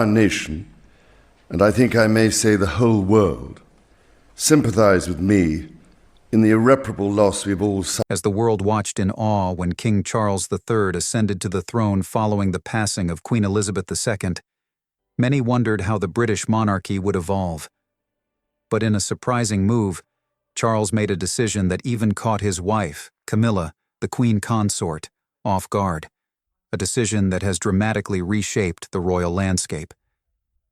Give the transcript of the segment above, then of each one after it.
Our nation, and I think I may say the whole world, sympathize with me in the irreparable loss we've all suffered. As the world watched in awe when King Charles III ascended to the throne following the passing of Queen Elizabeth II, many wondered how the British monarchy would evolve. But in a surprising move, Charles made a decision that even caught his wife, Camilla, the Queen Consort, off guard, a decision that has dramatically reshaped the royal landscape.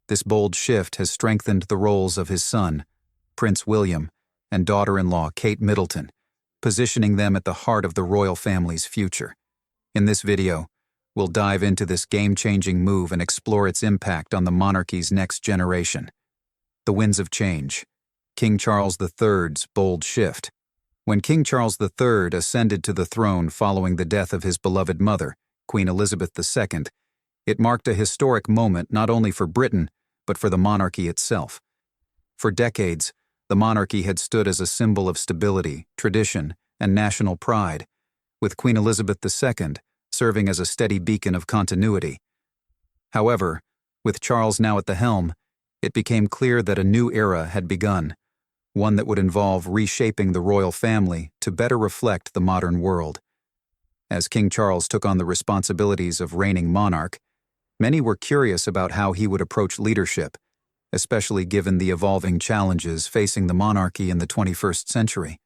This bold shift has strengthened the roles of his son, Prince William, and daughter-in-law Kate Middleton, positioning them at the heart of the royal family's future. In this video, we'll dive into this game-changing move and explore its impact on the monarchy's next generation. The winds of change. King Charles III's bold shift. When King Charles III ascended to the throne following the death of his beloved mother, Queen Elizabeth II, it marked a historic moment not only for Britain, but for the monarchy itself. For decades, the monarchy had stood as a symbol of stability, tradition, and national pride, with Queen Elizabeth II serving as a steady beacon of continuity. However, with Charles now at the helm, it became clear that a new era had begun, one that would involve reshaping the royal family to better reflect the modern world. As King Charles took on the responsibilities of reigning monarch, many were curious about how he would approach leadership, especially given the evolving challenges facing the monarchy in the 21st century.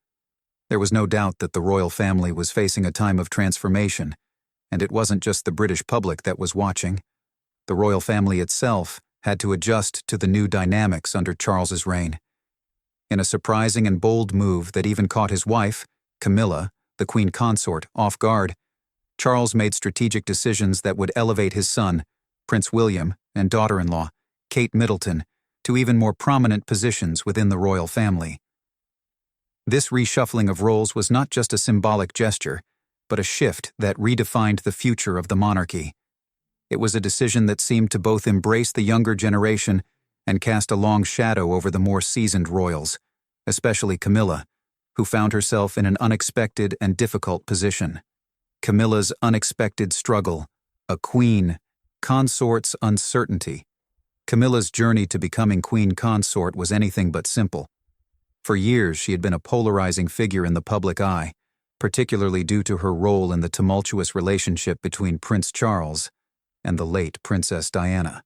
There was no doubt that the royal family was facing a time of transformation, and it wasn't just the British public that was watching. The royal family itself had to adjust to the new dynamics under Charles's reign. In a surprising and bold move that even caught his wife, Camilla, the Queen Consort, off guard, Charles made strategic decisions that would elevate his son, Prince William, and daughter-in-law, Kate Middleton, to even more prominent positions within the royal family. This reshuffling of roles was not just a symbolic gesture, but a shift that redefined the future of the monarchy. It was a decision that seemed to both embrace the younger generation and cast a long shadow over the more seasoned royals, especially Camilla, who found herself in an unexpected and difficult position. Camilla's unexpected struggle, a queen, consort's uncertainty. Camilla's journey to becoming Queen Consort was anything but simple. For years, she had been a polarizing figure in the public eye, particularly due to her role in the tumultuous relationship between Prince Charles and the late Princess Diana.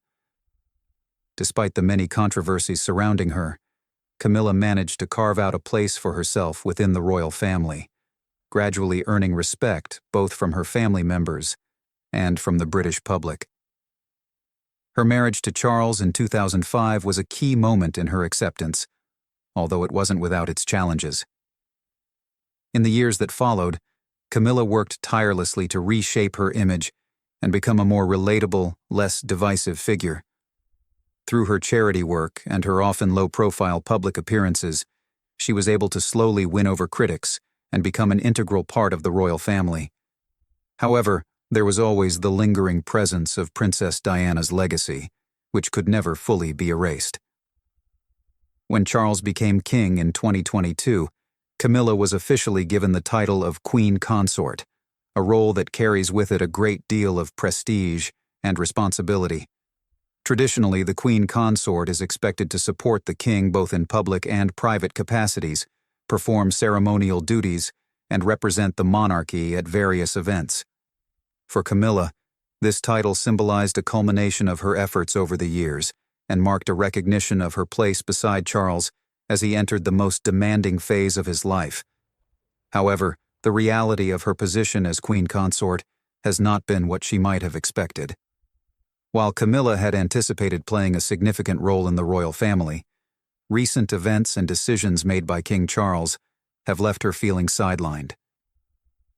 Despite the many controversies surrounding her, Camilla managed to carve out a place for herself within the royal family, gradually earning respect both from her family members and from the British public. Her marriage to Charles in 2005 was a key moment in her acceptance, although it wasn't without its challenges. In the years that followed, Camilla worked tirelessly to reshape her image and become a more relatable, less divisive figure. Through her charity work and her often low-profile public appearances, she was able to slowly win over critics and become an integral part of the royal family. However, there was always the lingering presence of Princess Diana's legacy, which could never fully be erased. When Charles became king in 2022, Camilla was officially given the title of Queen Consort, a role that carries with it a great deal of prestige and responsibility. Traditionally, the Queen Consort is expected to support the king both in public and private capacities, perform ceremonial duties, and represent the monarchy at various events. For Camilla, this title symbolized a culmination of her efforts over the years and marked a recognition of her place beside Charles as he entered the most demanding phase of his life. However, the reality of her position as Queen Consort has not been what she might have expected. While Camilla had anticipated playing a significant role in the royal family, recent events and decisions made by King Charles have left her feeling sidelined.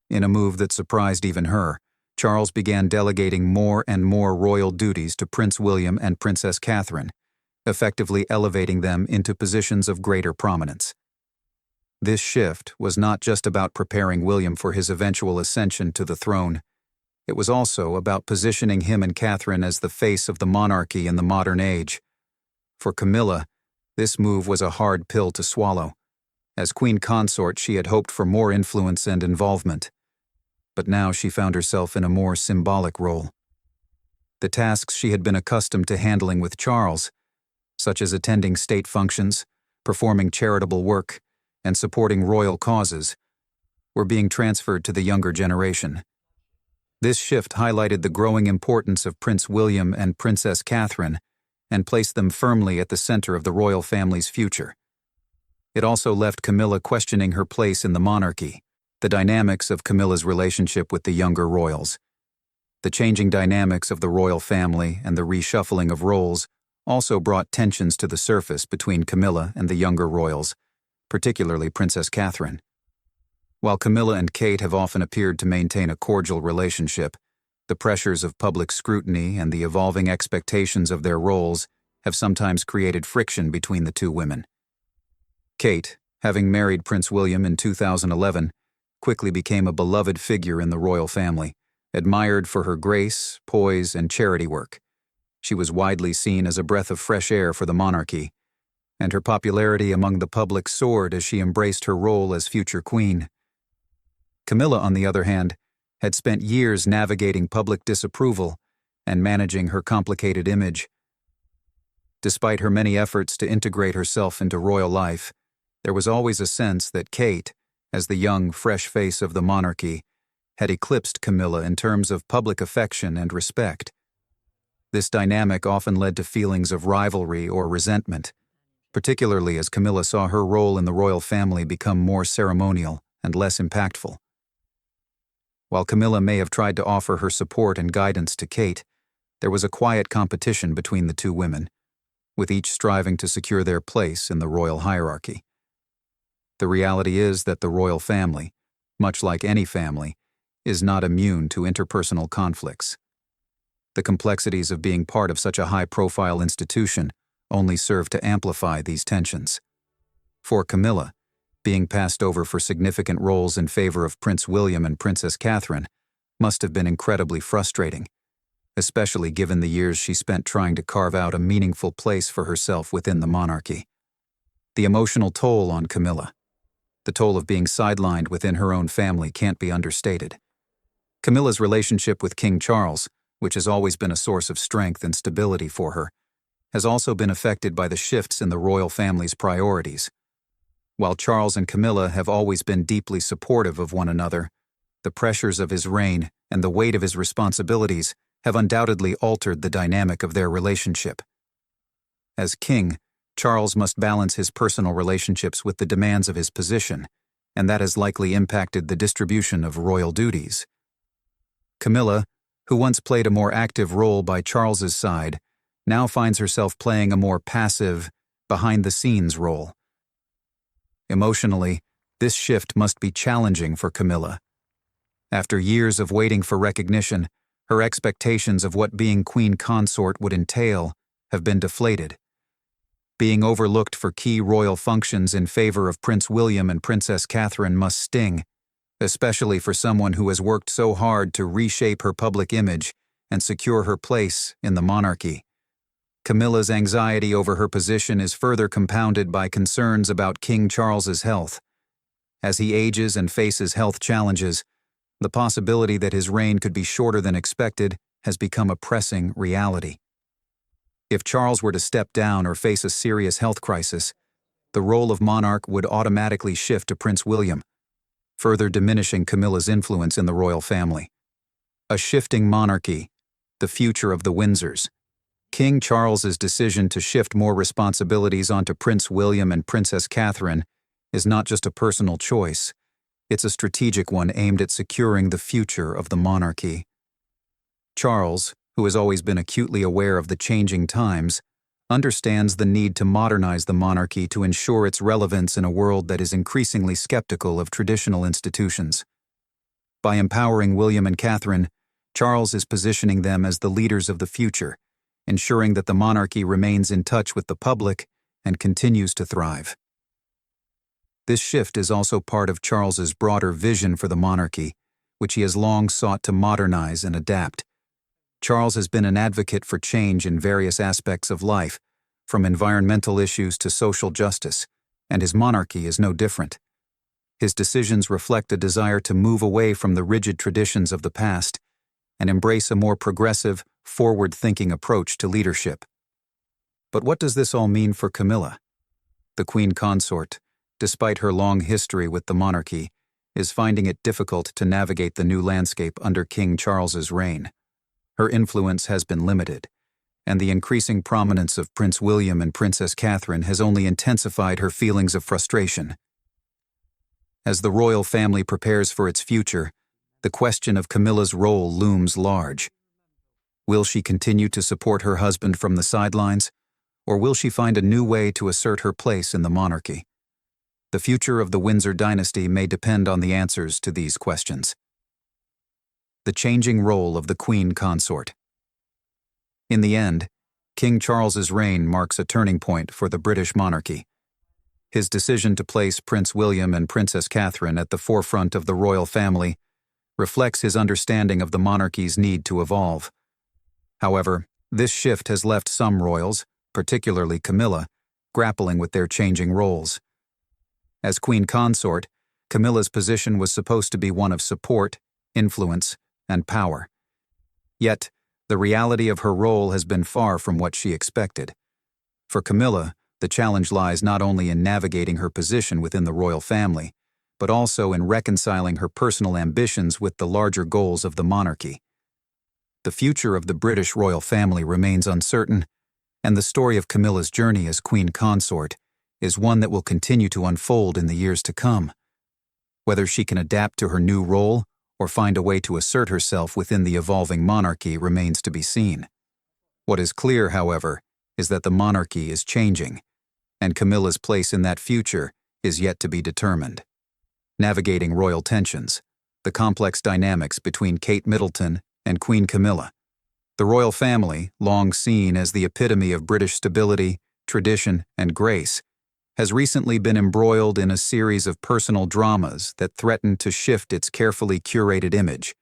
In a move that surprised even her, Charles began delegating more and more royal duties to Prince William and Princess Catherine, effectively elevating them into positions of greater prominence. This shift was not just about preparing William for his eventual ascension to the throne. It was also about positioning him and Catherine as the face of the monarchy in the modern age. For Camilla, this move was a hard pill to swallow. As Queen Consort, she had hoped for more influence and involvement. But now she found herself in a more symbolic role. The tasks she had been accustomed to handling with Charles, such as attending state functions, performing charitable work, and supporting royal causes, were being transferred to the younger generation. This shift highlighted the growing importance of Prince William and Princess Catherine and placed them firmly at the center of the royal family's future. It also left Camilla questioning her place in the monarchy, the dynamics of Camilla's relationship with the younger royals. The changing dynamics of the royal family and the reshuffling of roles also brought tensions to the surface between Camilla and the younger royals, particularly Princess Catherine. While Camilla and Kate have often appeared to maintain a cordial relationship, the pressures of public scrutiny and the evolving expectations of their roles have sometimes created friction between the two women. Kate, having married Prince William in 2011, quickly became a beloved figure in the royal family, admired for her grace, poise, and charity work. She was widely seen as a breath of fresh air for the monarchy, and her popularity among the public soared as she embraced her role as future queen. Camilla, on the other hand, had spent years navigating public disapproval and managing her complicated image. Despite her many efforts to integrate herself into royal life, there was always a sense that Kate, as the young, fresh face of the monarchy, had eclipsed Camilla in terms of public affection and respect. This dynamic often led to feelings of rivalry or resentment, particularly as Camilla saw her role in the royal family become more ceremonial and less impactful. While Camilla may have tried to offer her support and guidance to Kate, there was a quiet competition between the two women, with each striving to secure their place in the royal hierarchy. The reality is that the royal family, much like any family, is not immune to interpersonal conflicts. The complexities of being part of such a high-profile institution only serve to amplify these tensions. For Camilla, being passed over for significant roles in favor of Prince William and Princess Catherine must have been incredibly frustrating, especially given the years she spent trying to carve out a meaningful place for herself within the monarchy. The emotional toll on Camilla, the toll of being sidelined within her own family, can't be understated. Camilla's relationship with King Charles, which has always been a source of strength and stability for her, has also been affected by the shifts in the royal family's priorities. While Charles and Camilla have always been deeply supportive of one another, the pressures of his reign and the weight of his responsibilities have undoubtedly altered the dynamic of their relationship. As king, Charles must balance his personal relationships with the demands of his position, and that has likely impacted the distribution of royal duties. Camilla, who once played a more active role by Charles's side, now finds herself playing a more passive, behind-the-scenes role. Emotionally, this shift must be challenging for Camilla. After years of waiting for recognition, her expectations of what being queen consort would entail have been deflated. Being overlooked for key royal functions in favor of Prince William and Princess Catherine must sting, especially for someone who has worked so hard to reshape her public image and secure her place in the monarchy. Camilla's anxiety over her position is further compounded by concerns about King Charles's health. As he ages and faces health challenges, the possibility that his reign could be shorter than expected has become a pressing reality. If Charles were to step down or face a serious health crisis, the role of monarch would automatically shift to Prince William, further diminishing Camilla's influence in the royal family. A shifting monarchy, the future of the Windsors. King Charles's decision to shift more responsibilities onto Prince William and Princess Catherine is not just a personal choice, it's a strategic one aimed at securing the future of the monarchy. Charles, who has always been acutely aware of the changing times, understands the need to modernize the monarchy to ensure its relevance in a world that is increasingly skeptical of traditional institutions. By empowering William and Catherine, Charles is positioning them as the leaders of the future, ensuring that the monarchy remains in touch with the public and continues to thrive. This shift is also part of Charles's broader vision for the monarchy, which he has long sought to modernize and adapt. Charles has been an advocate for change in various aspects of life, from environmental issues to social justice, and his monarchy is no different. His decisions reflect a desire to move away from the rigid traditions of the past and embrace a more progressive, forward-thinking approach to leadership. But what does this all mean for Camilla? The queen consort, despite her long history with the monarchy, is finding it difficult to navigate the new landscape under King Charles's reign. Her influence has been limited, and the increasing prominence of Prince William and Princess Catherine has only intensified her feelings of frustration. As the royal family prepares for its future, the question of Camilla's role looms large. Will she continue to support her husband from the sidelines, or will she find a new way to assert her place in the monarchy? The future of the Windsor dynasty may depend on the answers to these questions. The changing role of the queen consort. In the end, King Charles's reign marks a turning point for the British monarchy. His decision to place Prince William and Princess Catherine at the forefront of the royal family reflects his understanding of the monarchy's need to evolve. However, this shift has left some royals, particularly Camilla, grappling with their changing roles. As queen consort, Camilla's position was supposed to be one of support, influence, and power. Yet, the reality of her role has been far from what she expected. For Camilla, the challenge lies not only in navigating her position within the royal family, but also in reconciling her personal ambitions with the larger goals of the monarchy. The future of the British royal family remains uncertain, and the story of Camilla's journey as queen consort is one that will continue to unfold in the years to come. Whether she can adapt to her new role or find a way to assert herself within the evolving monarchy remains to be seen. What is clear, however, is that the monarchy is changing, and Camilla's place in that future is yet to be determined. Navigating royal tensions, the complex dynamics between Kate Middleton and Queen Camilla. The royal family, long seen as the epitome of British stability, tradition, and grace, has recently been embroiled in a series of personal dramas that threaten to shift its carefully curated image.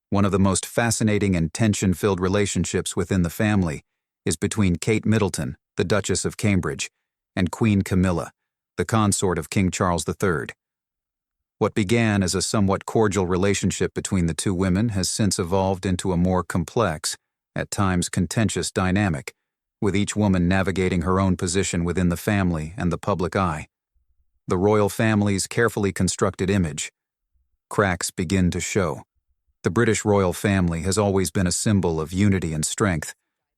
One of the most fascinating and tension-filled relationships within the family is between Kate Middleton, the Duchess of Cambridge, and Queen Camilla, the consort of King Charles III. What began as a somewhat cordial relationship between the two women has since evolved into a more complex, at times contentious dynamic, with each woman navigating her own position within the family and the public eye. The royal family's carefully constructed image. Cracks begin to show. The British royal family has always been a symbol of unity and strength,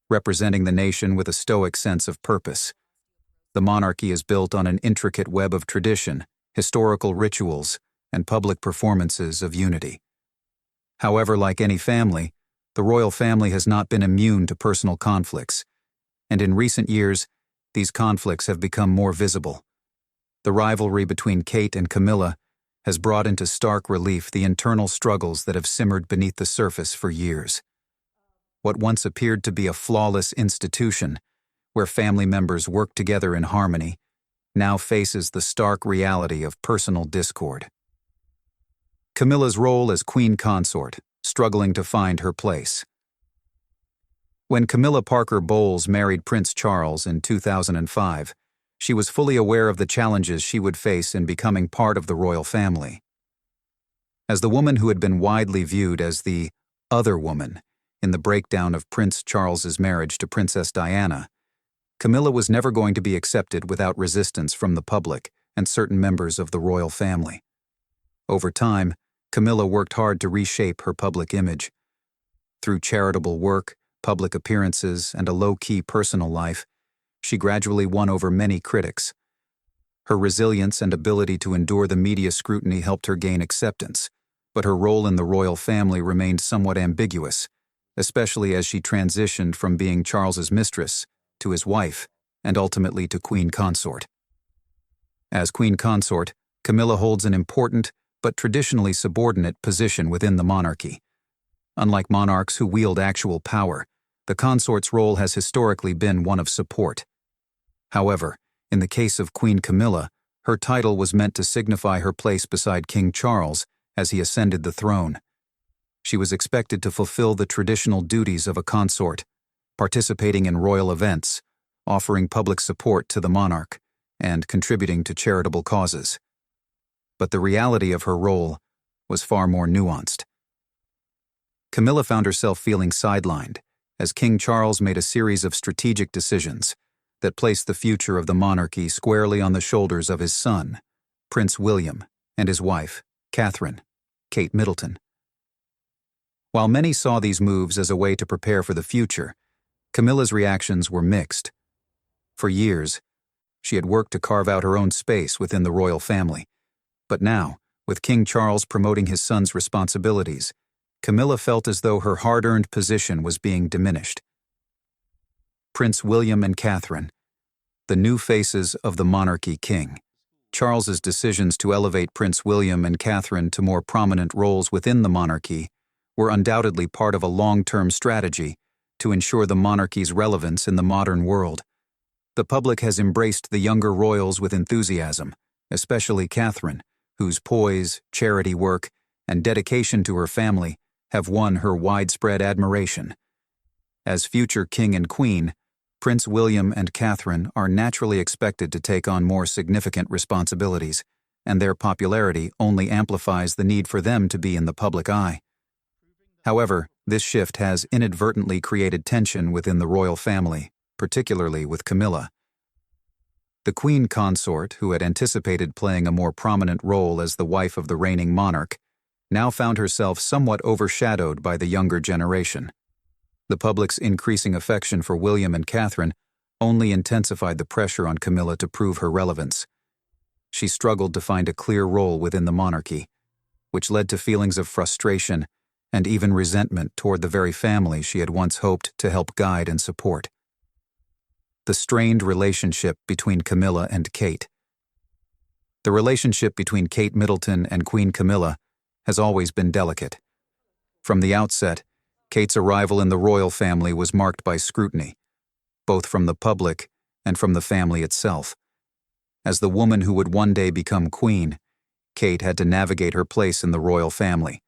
representing the nation with a stoic sense of purpose. The monarchy is built on an intricate web of tradition, historical rituals, and public performances of unity. However, like any family, the royal family has not been immune to personal conflicts, and in recent years, these conflicts have become more visible. The rivalry between Kate and Camilla has brought into stark relief the internal struggles that have simmered beneath the surface for years. What once appeared to be a flawless institution, where family members work together in harmony, now faces the stark reality of personal discord. Camilla's role as queen consort, struggling to find her place. When Camilla Parker Bowles married Prince Charles in 2005, she was fully aware of the challenges she would face in becoming part of the royal family. As the woman who had been widely viewed as the other woman in the breakdown of Prince Charles's marriage to Princess Diana, Camilla was never going to be accepted without resistance from the public and certain members of the royal family. Over time, Camilla worked hard to reshape her public image. Through charitable work, public appearances, and a low-key personal life, she gradually won over many critics. Her resilience and ability to endure the media scrutiny helped her gain acceptance, but her role in the royal family remained somewhat ambiguous, especially as she transitioned from being Charles's mistress to his wife, and ultimately to queen consort. As queen consort, Camilla holds an important but traditionally subordinate position within the monarchy. Unlike monarchs who wield actual power, the consort's role has historically been one of support. However, in the case of Queen Camilla, her title was meant to signify her place beside King Charles as he ascended the throne. She was expected to fulfill the traditional duties of a consort, participating in royal events, offering public support to the monarch, and contributing to charitable causes. But the reality of her role was far more nuanced. Camilla found herself feeling sidelined, as King Charles made a series of strategic decisions that placed the future of the monarchy squarely on the shoulders of his son, Prince William, and his wife, Catherine, Kate Middleton. While many saw these moves as a way to prepare for the future, Camilla's reactions were mixed. For years, she had worked to carve out her own space within the royal family, but now, with King Charles promoting his son's responsibilities, Camilla felt as though her hard-earned position was being diminished. Prince William and Catherine, the new faces of the monarchy king. Charles's decisions to elevate Prince William and Catherine to more prominent roles within the monarchy were undoubtedly part of a long-term strategy to ensure the monarchy's relevance in the modern world. The public has embraced the younger royals with enthusiasm, especially Catherine, whose poise, charity work, and dedication to her family have won her widespread admiration. As future king and queen, Prince William and Catherine are naturally expected to take on more significant responsibilities, and their popularity only amplifies the need for them to be in the public eye. However, this shift has inadvertently created tension within the royal family, particularly with Camilla. The queen consort, who had anticipated playing a more prominent role as the wife of the reigning monarch, now found herself somewhat overshadowed by the younger generation. The public's increasing affection for William and Catherine only intensified the pressure on Camilla to prove her relevance. She struggled to find a clear role within the monarchy, which led to feelings of frustration and even resentment toward the very family she had once hoped to help guide and support. The strained relationship between Camilla and Kate. The relationship between Kate Middleton and Queen Camilla has always been delicate. From the outset, Kate's arrival in the royal family was marked by scrutiny, both from the public and from the family itself. As the woman who would one day become queen, Kate had to navigate her place in the royal family,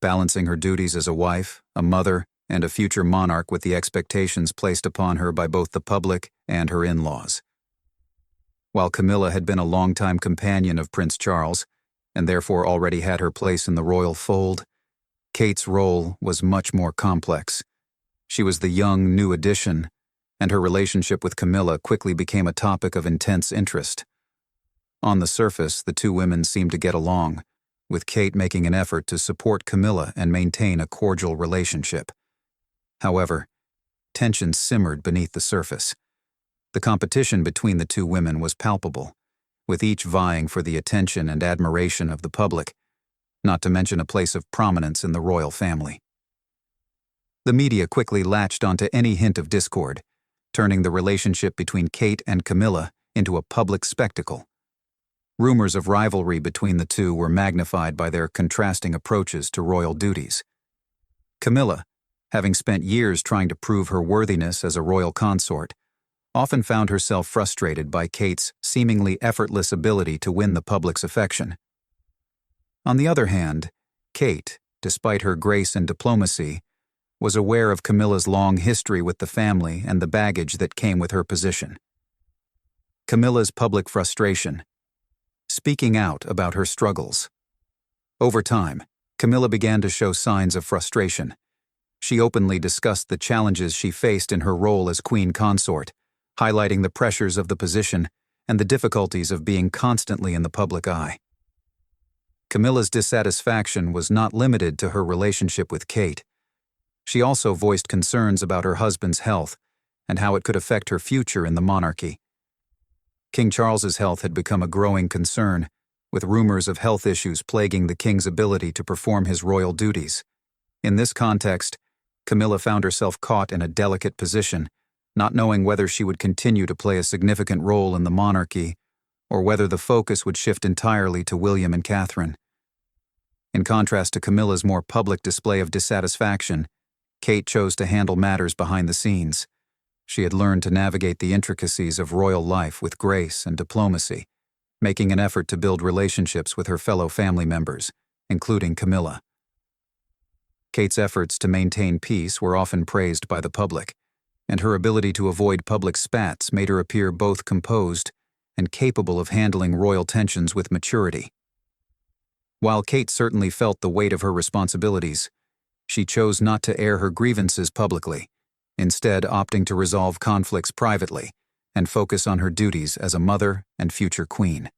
balancing her duties as a wife, a mother, and a future monarch with the expectations placed upon her by both the public and her in-laws. While Camilla had been a longtime companion of Prince Charles, and therefore already had her place in the royal fold, Kate's role was much more complex. She was the young, new addition, and her relationship with Camilla quickly became a topic of intense interest. On the surface, the two women seemed to get along, with Kate making an effort to support Camilla and maintain a cordial relationship. However, tension simmered beneath the surface. The competition between the two women was palpable, with each vying for the attention and admiration of the public, not to mention a place of prominence in the royal family. The media quickly latched onto any hint of discord, turning the relationship between Kate and Camilla into a public spectacle. Rumors of rivalry between the two were magnified by their contrasting approaches to royal duties. Camilla, having spent years trying to prove her worthiness as a royal consort, often found herself frustrated by Kate's seemingly effortless ability to win the public's affection. On the other hand, Kate, despite her grace and diplomacy, was aware of Camilla's long history with the family and the baggage that came with her position. Camilla's public frustration, speaking out about her struggles. Over time, Camilla began to show signs of frustration. She openly discussed the challenges she faced in her role as queen consort, highlighting the pressures of the position and the difficulties of being constantly in the public eye. Camilla's dissatisfaction was not limited to her relationship with Kate. She also voiced concerns about her husband's health and how it could affect her future in the monarchy. King Charles's health had become a growing concern, with rumors of health issues plaguing the king's ability to perform his royal duties. In this context, Camilla found herself caught in a delicate position, not knowing whether she would continue to play a significant role in the monarchy or whether the focus would shift entirely to William and Catherine. In contrast to Camilla's more public display of dissatisfaction, Kate chose to handle matters behind the scenes. She had learned to navigate the intricacies of royal life with grace and diplomacy, making an effort to build relationships with her fellow family members, including Camilla. Kate's efforts to maintain peace were often praised by the public, and her ability to avoid public spats made her appear both composed and capable of handling royal tensions with maturity. While Kate certainly felt the weight of her responsibilities, she chose not to air her grievances publicly, instead opting to resolve conflicts privately and focus on her duties as a mother and future queen.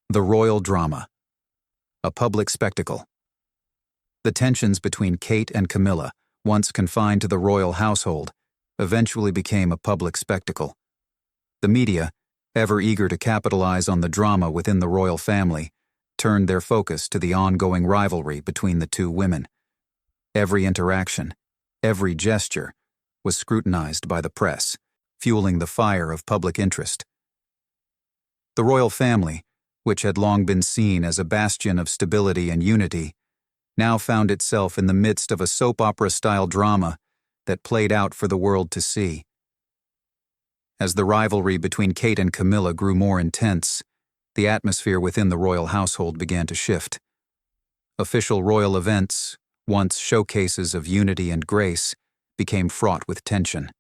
The royal drama. A public spectacle. The tensions between Kate and Camilla, once confined to the royal household, eventually became a public spectacle. The media, ever eager to capitalize on the drama within the royal family, turned their focus to the ongoing rivalry between the two women. Every interaction, every gesture, was scrutinized by the press, fueling the fire of public interest. The royal family, which had long been seen as a bastion of stability and unity, now found itself in the midst of a soap opera-style drama that played out for the world to see. As the rivalry between Kate and Camilla grew more intense, the atmosphere within the royal household began to shift. Official royal events, once showcases of unity and grace, became fraught with tension.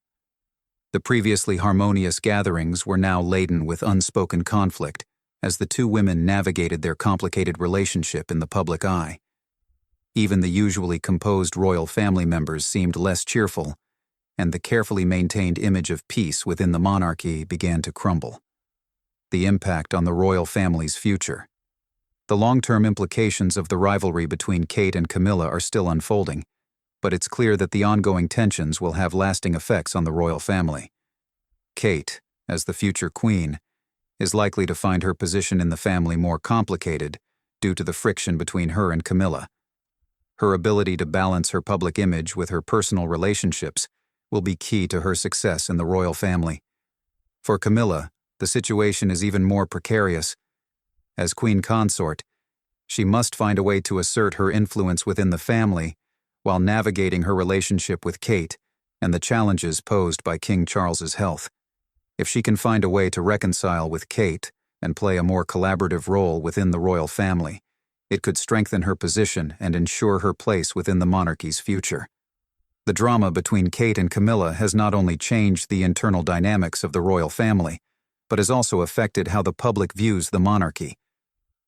The previously harmonious gatherings were now laden with unspoken conflict as the two women navigated their complicated relationship in the public eye. Even the usually composed royal family members seemed less cheerful, and the carefully maintained image of peace within the monarchy began to crumble. The impact on the royal family's future. The long-term implications of the rivalry between Kate and Camilla are still unfolding, but it's clear that the ongoing tensions will have lasting effects on the royal family. Kate, as the future queen, is likely to find her position in the family more complicated due to the friction between her and Camilla. Her ability to balance her public image with her personal relationships will be key to her success in the royal family. For Camilla, the situation is even more precarious. As queen consort, she must find a way to assert her influence within the family while navigating her relationship with Kate and the challenges posed by King Charles's health. If she can find a way to reconcile with Kate and play a more collaborative role within the royal family, it could strengthen her position and ensure her place within the monarchy's future. The drama between Kate and Camilla has not only changed the internal dynamics of the royal family, but has also affected how the public views the monarchy.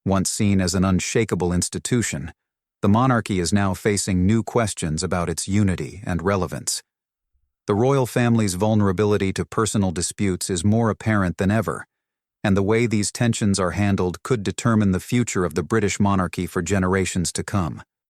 Once seen as an unshakable institution, the monarchy is now facing new questions about its unity and relevance. The royal family's vulnerability to personal disputes is more apparent than ever, and the way these tensions are handled could determine the future of the British monarchy for generations to come.